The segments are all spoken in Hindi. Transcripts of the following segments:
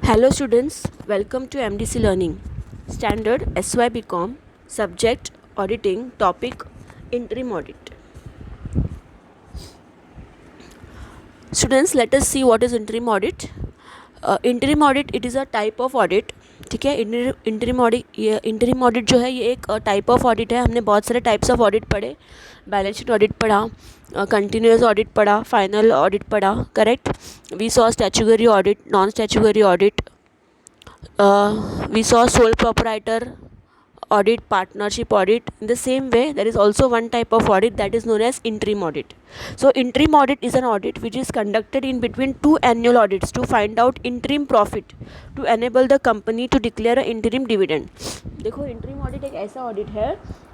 Hello students, welcome to MDC Learning. Standard SYBCom, subject auditing, topic interim audit. Students, let us see what is interim audit. Interim audit, it is a type of audit. ठीक है, इंटरिम ऑडिट जो है ये एक टाइप ऑफ ऑडिट है. हमने बहुत सारे टाइप्स ऑफ ऑडिट पढ़े. बैलेंस शीट ऑडिट पढ़ा, कंटिन्यूस ऑडिट पढ़ा, फाइनल ऑडिट पढ़ा. Correct. We saw statutory audit, non statutory audit, we saw sole proprietor audit, partnership audit. In the same way, there is also one type of audit that is known as interim audit. So interim audit is an audit which is conducted in between two annual audits to find out interim profit to enable the company to declare an interim dividend. देखो, interim audit एक ऐसा audit है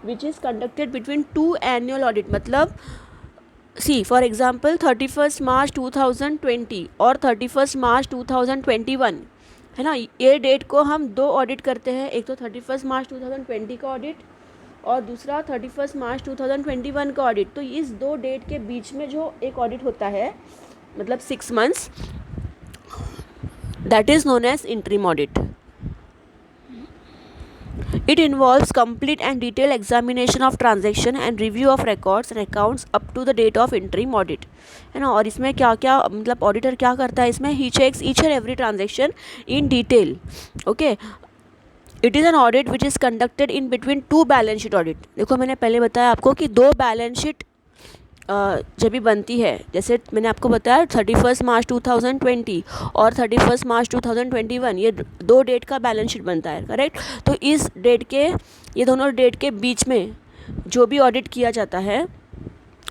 which is conducted between two annual audit. मतलब सी फॉर एग्जाम्पल 31 मार्च 2020 और 31 मार्च 2021 है ना. ये डेट को हम दो ऑडिट करते हैं. एक तो 31 मार्च 2020 का ऑडिट और दूसरा 31 मार्च 2021 का ऑडिट. तो इस दो डेट के बीच में जो एक ऑडिट होता है, मतलब 6 months, that is known as interim audit. It involves complete and detailed examination of transaction and review of records and accounts up to the date of interim audit. है ना. और इसमें क्या क्या मतलब ऑडिटर क्या करता है इसमें, he checks each and every transaction in detail. Okay. It is an audit which is conducted in between two balance sheet audit. देखो, मैंने पहले बताया आपको कि दो बैलेंस शीट जब भी बनती है, जैसे मैंने आपको बताया 31 मार्च 2020 और 31 मार्च 2021, ये दो डेट का बैलेंस शीट बनता है. करेक्ट. तो इस डेट के, ये दोनों डेट के बीच में जो भी ऑडिट किया जाता है,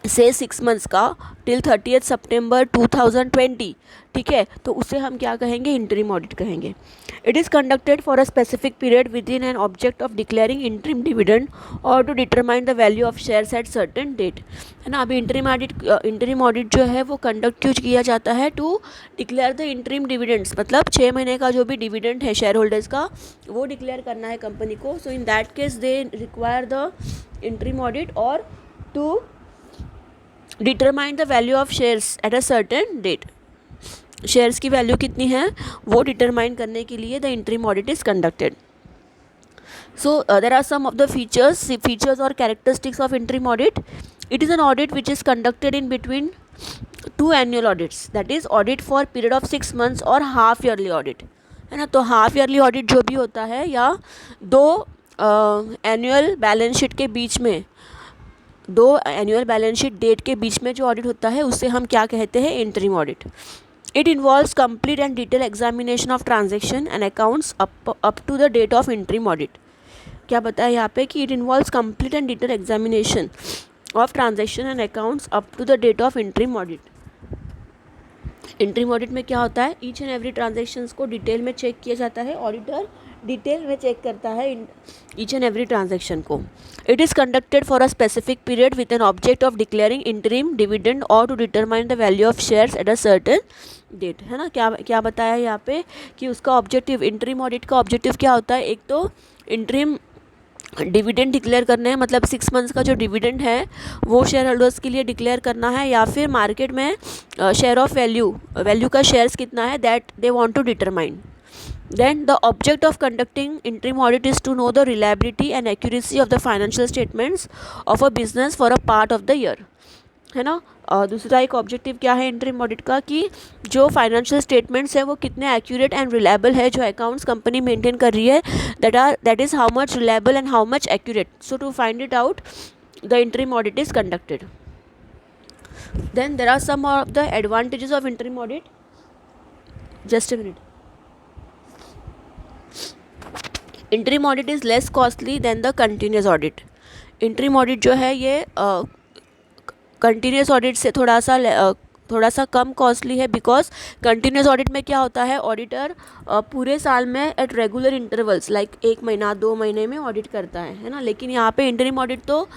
से 6 मंथ्स का टिल 30 सितंबर 2020, ठीक है, तो उसे हम क्या कहेंगे, इंटरिम ऑडिट कहेंगे. It is conducted for a specific period within an object of declaring interim dividend और to determine the value of shares at certain date. है ना. अभी इंटरिम ऑडिट जो है वो कंडक्ट क्यों किया जाता है, to declare the interim dividends. मतलब 6 महीने का जो भी डिविडेंड है शेयर होल्डर्स का, वो डिक्लेयर करना है कंपनी को. So in that case they require the interim audit और to determine the value of shares at a certain date. Shares की वैल्यू कितनी है वो डिटरमाइन करने के लिए the interim audit is conducted. So there are some of the features और characteristics of interim audit. It is an audit which is conducted in between two annual audits, that is audit for period of 6 months और हाफ ईयरली ऑडिट. है ना. तो हाफ ईयरली ऑडिट जो भी होता है, या दो एनुअल बैलेंस शीट के बीच में, दो एनुअल बैलेंस शीट डेट के बीच में जो ऑडिट होता है, उससे हम क्या कहते हैं, interim audit. It involves complete and detail examination of transaction and accounts up to the date of interim audit. क्या बताया यहाँ पे कि it involves complete and detail examination of transaction and accounts up to the date of interim audit. Interim audit में क्या होता है, ईच एंड एवरी ट्रांजैक्शंस को डिटेल में चेक किया जाता है. ऑडिटर डिटेल में चेक करता है ईच एंड एवरी ट्रांजैक्शन को. It is conducted for a specific period with an object of declaring interim dividend और to determine the value of shares at a certain date. है ना. क्या बताया यहाँ पे कि उसका ऑब्जेक्टिव, इंटरिम ऑडिट का ऑब्जेक्टिव क्या होता है. एक तो इंटरिम डिविडेंड डिक्लेयर करना है, मतलब 6 मंथ्स का जो डिविडेंड है वो शेयर होल्डर्स के लिए डिक्लेयर करना है, या फिर मार्केट में शेयर ऑफ वैल्यू का शेयर्स कितना है, that they want to determine. Then the object of conducting interim audit is to know the reliability and accuracy of the financial statements of a business for a part of the year. है ना. दूसरा एक ऑब्जेक्टिव क्या है इंटरिम ऑडिट का, कि जो फाइनेंशियल स्टेटमेंट्स है वो कितने एक्यूरेट एंड रिलायबल है, जो अकाउंट्स कंपनी मेंटेन कर रही है, that is how much reliable and how much accurate. So to find it out the interim audit is conducted. Then there are some of the advantages of interim audit. Just a minute. Interim audit is less costly than the continuous audit. Interim audit जो है ये कंटिन्यूस ऑडिट से थोड़ा सा कम कॉस्टली है, बिकॉज कंटिन्यूस ऑडिट में क्या होता है, ऑडिटर पूरे साल में एट रेगुलर इंटरवल्स, लाइक 1 महीना 2 महीने में ऑडिट करता है ना. लेकिन यहाँ पे इंटरिम ऑडिट तो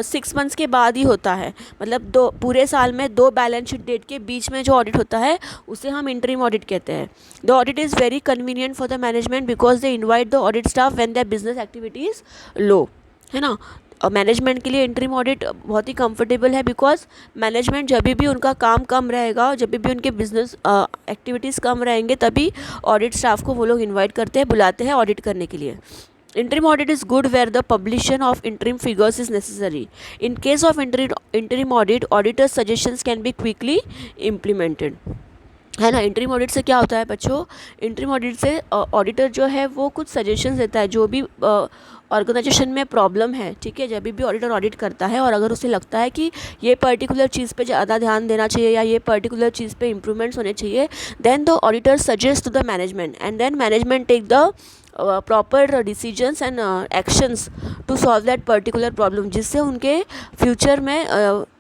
6 मंथ्स के बाद ही होता है. मतलब पूरे साल में 2 बैलेंस शीट डेट के बीच में जो ऑडिट होता है उसे हम इंटरिम ऑडिट कहते हैं. The audit is very convenient for the management because they invite the audit staff when their business activity is low. है ना. मैनेजमेंट के लिए इंटरिम ऑडिट बहुत ही कंफर्टेबल है, बिकॉज मैनेजमेंट जब भी उनका काम कम रहेगा, जब भी उनके बिजनेस एक्टिविटीज़ कम रहेंगे, तभी ऑडिट स्टाफ को वो लोग इन्वाइट करते हैं, बुलाते हैं ऑडिट करने के लिए. Interim audit is good where the publication of interim figures is necessary. In case of interim audit, auditor's suggestions can be quickly implemented. है ना. इंटरिम ऑडिट से क्या होता है बच्चों, इंटरिम ऑडिट से ऑडिटर जो है वो कुछ सजेशंस देता है, जो भी ऑर्गेनाइजेशन में प्रॉब्लम है, ठीक है. जब भी ऑडिटर ऑडिट करता है और अगर उसे लगता है कि ये पर्टिकुलर चीज़ पे ज़्यादा ध्यान देना चाहिए या ये पर्टिकुलर चीज़ पे इम्प्रूवमेंट्स होने चाहिए, then the auditor suggest to the management and then management take the proper decisions and actions to solve that particular problem, जिससे उनके फ्यूचर में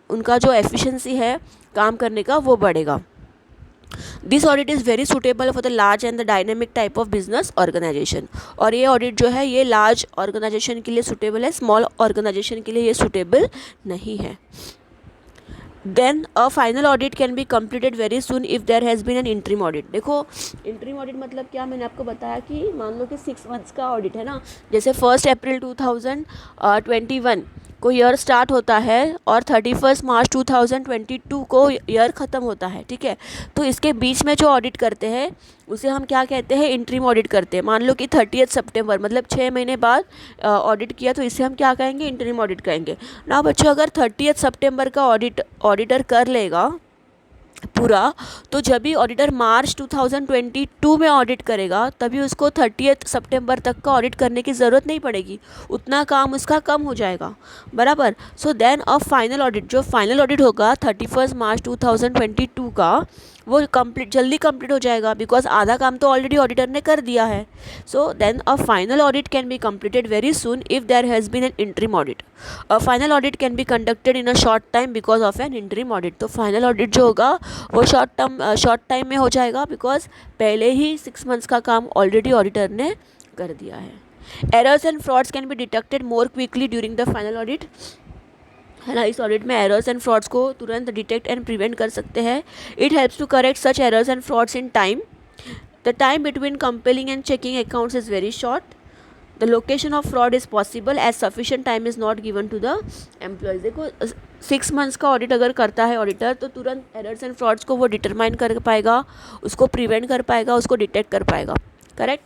उनका जो एफिशिएंसी है काम करने का वो बढ़ेगा. This audit is very suitable for the large and the dynamic type of business organisation. और ये ऑडिट जो है ये लार्ज ऑर्गेनाइजेशन के लिए सुटेबल है, स्मॉल ऑर्गेनाइजेशन के लिए ये सुटेबल नहीं है. Then a final audit can be completed very soon if there has been an interim audit. देखो इंटरिम ऑडिट मतलब क्या, मैंने आपको बताया कि मान लो कि 6 मंथ्स का ऑडिट है ना, जैसे 1 अप्रैल 2021 को ईयर स्टार्ट होता है और 31 मार्च 2022 को ईयर ख़त्म होता है, ठीक है. तो इसके बीच में जो ऑडिट करते हैं उसे हम क्या कहते हैं, इंटरिम ऑडिट करते हैं. मान लो कि 30 सितंबर मतलब 6 महीने बाद ऑडिट किया, तो इसे हम क्या कहेंगे, इंटरिम ऑडिट कहेंगे ना. बच्चों अगर 30 सितंबर का ऑडिटर कर लेगा पूरा, तो जब भी ऑडिटर मार्च 2022 में ऑडिट करेगा तभी उसको 30 सितंबर तक का ऑडिट करने की ज़रूरत नहीं पड़ेगी, उतना काम उसका कम हो जाएगा, बराबर. So then a final audit, जो फाइनल ऑडिट होगा 31 मार्च 2022 का, वो जल्दी कंप्लीट हो जाएगा, बिकॉज आधा काम तो ऑलरेडी ऑडिटर ने कर दिया है. So then a final audit can be completed very soon if there has been an interim audit. A final audit can be conducted in a short time because of an interim audit. तो फाइनल ऑडिट जो होगा वो शॉर्ट टाइम में हो जाएगा, बिकॉज पहले ही 6 मंथ्स का काम ऑलरेडी ऑडिटर ने कर दिया है. Errors and frauds can be detected more quickly during the final audit, है ना. इस ऑडिट में एरर्स एंड फ्रॉड्स को तुरंत डिटेक्ट एंड प्रिवेंट कर सकते हैं. It helps to correct such errors and frauds in time. The time between compiling and checking accounts is very short. The location of fraud is possible as sufficient time is not given to the employees. देखो 6 मंथ्स का ऑडिट अगर करता है ऑडिटर, तो तुरंत एरर्स एंड फ्रॉड्स को वो डिटरमाइन कर पाएगा, उसको प्रिवेंट कर पाएगा, उसको डिटेक्ट कर पाएगा, correct.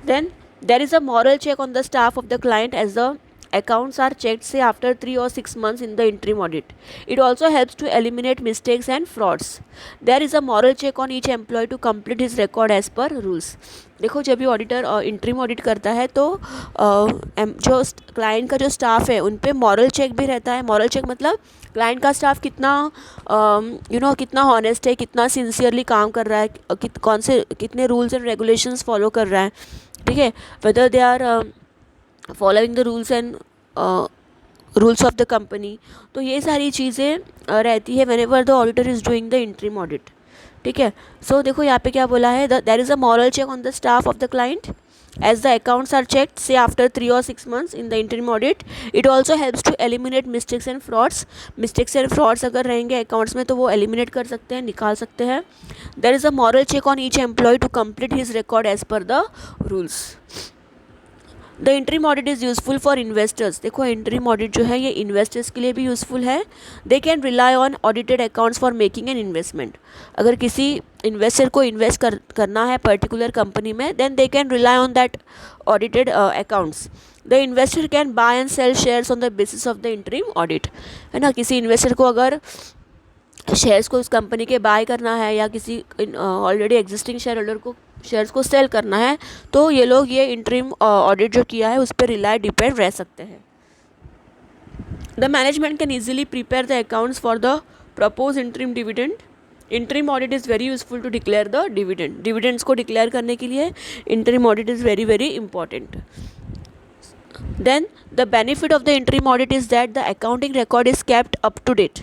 Then there is a moral check on the staff of the client as the accounts are checked say after 3 or 6 months in the interim audit. It also helps to eliminate mistakes and frauds. There is a moral check on each employee to complete his record as per rules. देखो जब भी ऑडिटर इंटरिम ऑडिट करता है तो जो क्लाइंट का जो स्टाफ है उन पे मॉरल चेक भी रहता है. मॉरल चेक मतलब क्लाइंट का स्टाफ कितना कितना हॉनेस्ट है, कितना सिंसियरली काम कर रहा है, कितने रूल्स एंड रेगुलेशंस फॉलो कर रहा है, ठीक है. Whether they are following the rules and rules of the company. तो ये सारी चीज़ें रहती है whenever the auditor is doing the interim audit, ठीक है. सो देखो यहाँ पे क्या बोला है, there is a moral check on the staff of the client as the accounts are checked से after 3 or 6 months in the interim audit. It also helps to eliminate mistakes and frauds. Mistakes and frauds अगर रहेंगे अकाउंट्स में तो वो एलिमिनेट कर सकते हैं, निकाल सकते हैं. There is a moral check on each employee to complete his record as per the rules. The interim audit is useful for investors. देखो इंटरिम ऑडिट जो है ये इन्वेस्टर्स के लिए भी यूज़फुल है. They can rely on audited accounts for making an investment. अगर किसी इन्वेस्टर को इन्वेस्ट करना है पर्टिकुलर कंपनी में, then they can rely on that audited accounts. The investor can buy and sell shares on the basis of the interim audit, है ना. किसी इन्वेस्टर को अगर शेयर्स को उस कंपनी के बाय करना है या किसी ऑलरेडी एग्जिस्टिंग शेयर होल्डर को शेयर्स को सेल करना है, तो ये लोग ये इंटरिम ऑडिट जो किया है उस पर डिपेंड रह सकते हैं. The management can easily prepare the accounts for the proposed interim dividend. Interim audit is very useful to declare the dividend. Dividends को डिक्लेयर करने के लिए interim audit is very very important. Then the benefit of the interim audit is that the accounting record is kept up to date,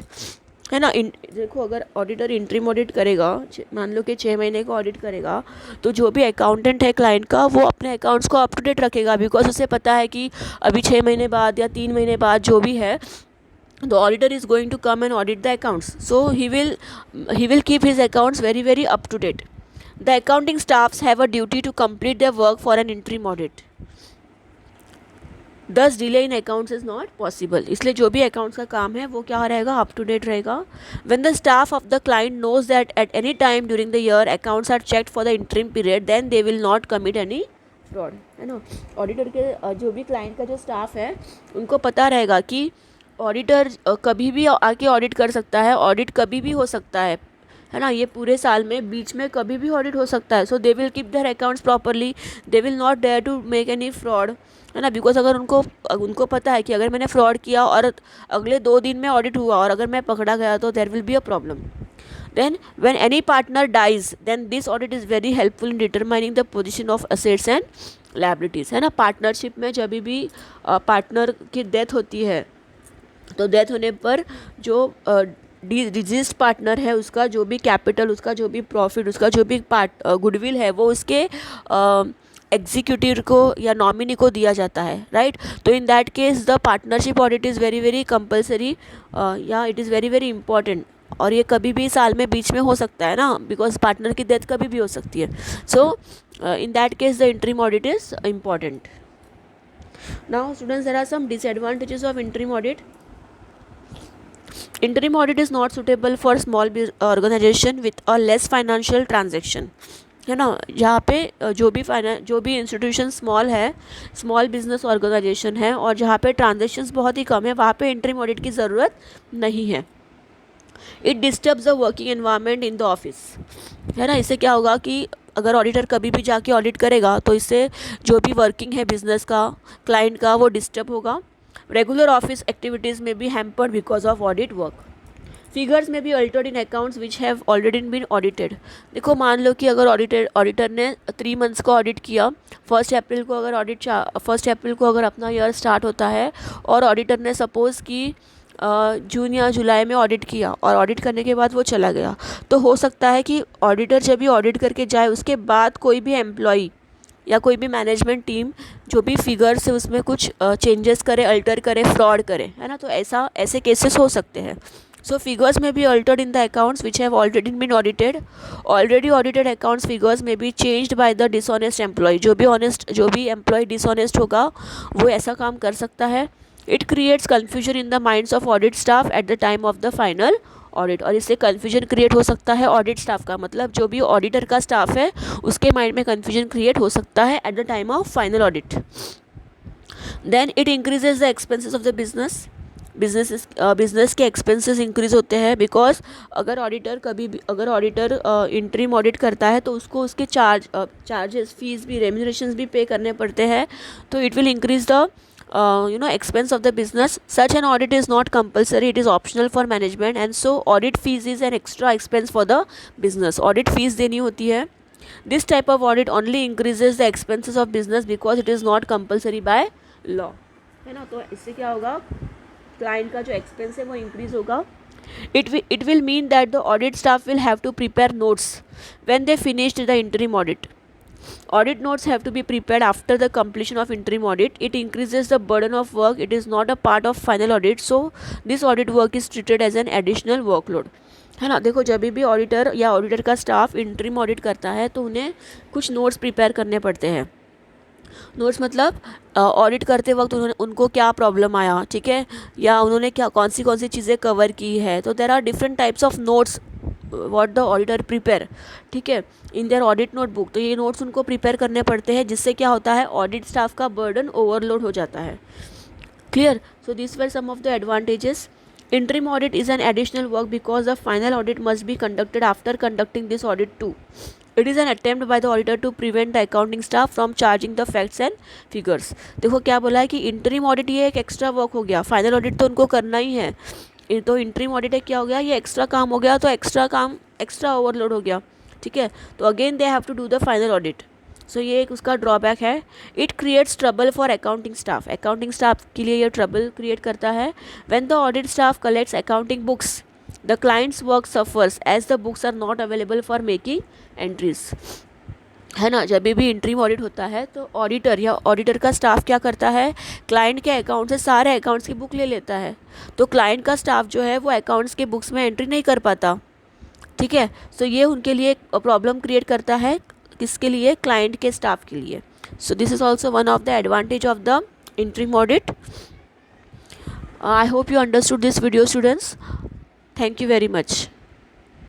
है ना. देखो अगर ऑडिटर इंटरिम ऑडिट करेगा, मान लो कि 6 महीने का ऑडिट करेगा, तो जो भी अकाउंटेंट है क्लाइंट का वो अपने अकाउंट्स को अप टू डेट रखेगा, बिकॉज उसे पता है कि अभी 6 महीने बाद या 3 महीने बाद जो भी है the auditor is going to come and audit the accounts. So he will keep his accounts very very up to date. The accounting staffs have a duty to complete their work for an interim audit. Thus delay in accounts is not possible. इसलिए जो भी अकाउंट्स का काम है वो क्या रहेगा, अप टू डेट रहेगा। When the staff of the client knows that at any time during the year accounts are checked for the interim period, then they will not commit any fraud, है ना। ऑडिटर के जो भी क्लाइंट का जो स्टाफ है उनको पता रहेगा कि ऑडिटर कभी भी आके ऑडिट कर सकता है, ऑडिट कभी भी हो सकता है ना। ये पूरे साल में बीच में कभी भी ऑडिट हो सकता है। So they will keep their accounts properly, they will not dare to make any fraud, है ना। बिकॉज अगर उनको पता है कि अगर मैंने फ्रॉड किया और अगले 2 दिन में ऑडिट हुआ और अगर मैं पकड़ा गया तो there will be a problem. Then when any partner dies then this audit is very helpful in determining the position of assets and liabilities, है ना। पार्टनरशिप में जब भी पार्टनर की डेथ होती है तो डेथ होने पर जो डिजीज पार्टनर है उसका जो भी कैपिटल, उसका जो भी प्रॉफिट, उसका जो भी गुडविल है वो उसके एग्जीक्यूटिव को या नॉमिनी को दिया जाता है, राइट। तो in that case the partnership audit is very very compulsory, या it is very very important. और ये कभी भी साल में बीच में हो सकता है ना, बिकॉज पार्टनर की डेथ कभी भी हो सकती है। So in that case the interim audit is important. Now students, there are some disadvantages of interim audit. Interim audit is not suitable for small organization with a less financial transaction, है ना। जहाँ पे जो भी इंस्टीट्यूशन स्मॉल है, स्मॉल बिजनेस ऑर्गेनाइजेशन है और जहाँ पे ट्रांजेक्शन्स बहुत ही कम है, वहाँ पे इंटरिम ऑडिट की ज़रूरत नहीं है. It disturbs the working environment in the office, है ना. इससे क्या होगा कि अगर ऑडिटर कभी भी जाके ऑडिट करेगा तो इससे जो भी वर्किंग है बिजनेस का, क्लाइंट का, वो डिस्टर्ब होगा. रेगुलर ऑफिस एक्टिविटीज़ में be hampered because of audit work. Figures में भी altered in accounts which have already been audited. देखो, मान लो कि अगर ऑडिटर ने 3 मंथ्स का ऑडिट किया, 1 अप्रैल को अगर अपना ईयर स्टार्ट होता है और ऑडिटर ने सपोज़ कि जून या जुलाई में ऑडिट किया और ऑडिट करने के बाद वो चला गया, तो हो सकता है कि ऑडिटर जब भी ऑडिट करके जाए उसके बाद कोई भी एम्प्लॉई या कोई भी मैनेजमेंट टीम जो भी फिगर से उसमें कुछ चेंजेस करे, अल्टर करे, फ्रॉड करे, है ना. तो ऐसे केसेस हो सकते हैं. So figures may be altered in the accounts which have already been audited. Already audited accounts figures may be changed by the dishonest employee. जो भी employee dishonest होगा वो ऐसा काम कर सकता है. It creates confusion in the minds of audit staff at the time of the final audit. और इससे confusion create हो सकता है audit staff का, मतलब जो भी auditor का staff है उसके mind में confusion create हो सकता है at the time of final audit. Then it increases the expenses of the business. Business के एक्सपेंसेस इंक्रीज होते हैं बिकॉज अगर ऑडिटर इंटरिम ऑडिट करता है तो उसको उसके चार्जेस, फीस भी, रेम्यूनरेशंस भी पे करने पड़ते हैं. तो it will increase the expense of the business. Such an audit is not compulsory, it is optional for management, and so audit fees is an extra expense for the business. Audit fees देनी होती है. This type of audit only increases the expenses of business because it is not compulsory by law, है ना. तो इससे क्या होगा, क्लाइंट का जो एक्सपेंस है वो इंक्रीज होगा. It will mean that the audit staff will have to prepare notes when they finished the interim audit. Audit notes have to be prepared after the completion of interim audit. It increases the burden of work. It is not a part of final audit, so this audit work is treated as an additional workload, है ना. देखो, जब भी ऑडिटर या ऑडिटर का स्टाफ इंटरिम ऑडिट करता है तो उन्हें कुछ नोट्स प्रिपेयर करने पड़ते हैं. नोट्स मतलब ऑडिट करते वक्त उनको क्या प्रॉब्लम आया, ठीक है, या उन्होंने कौन सी चीज़ें कवर की है. तो there are different types of notes what the auditor prepare, ठीक है, इन देयर ऑडिट नोटबुक. तो ये नोट्स उनको प्रिपेयर करने पड़ते हैं, जिससे क्या होता है, ऑडिट स्टाफ का बर्डन ओवरलोड हो जाता है. Clear. So this were some of the advantages. Interim audit is an additional work because the final audit must be conducted after conducting this audit too. It is an attempt by the auditor to prevent the accounting staff from charging the facts and figures. देखो क्या बोला है कि इंटरिम ऑडिट ये एक एक्स्ट्रा वर्क हो गया, फाइनल ऑडिट तो उनको करना ही है. तो इंटरिम ऑडिट क्या हो गया, ये एक्स्ट्रा काम हो गया, तो एक्स्ट्रा ओवरलोड हो गया, ठीक है. तो again they have to do the final audit. So ये एक उसका ड्रॉबैक है. It creates trouble for accounting staff के लिए ये ट्रबल क्रिएट करता है. When the audit staff collects accounting books, the clients work suffers as the books are not available for making entries, है ना. जब भी इंटरिम ऑडिट होता है तो ऑडिटर का स्टाफ क्या करता है, क्लाइंट के अकाउंट से सारे अकाउंट्स की बुक ले लेता है. तो क्लाइंट का स्टाफ जो है वो अकाउंट्स के बुक्स में एंट्री नहीं कर पाता, ठीक है. सो ये उनके लिए प्रॉब्लम क्रिएट करता है. किसके लिए, क्लाइंट के स्टाफ के लिए. So this is also one of the advantage of the interim audit. I hope you understood this video, students. Thank you very much.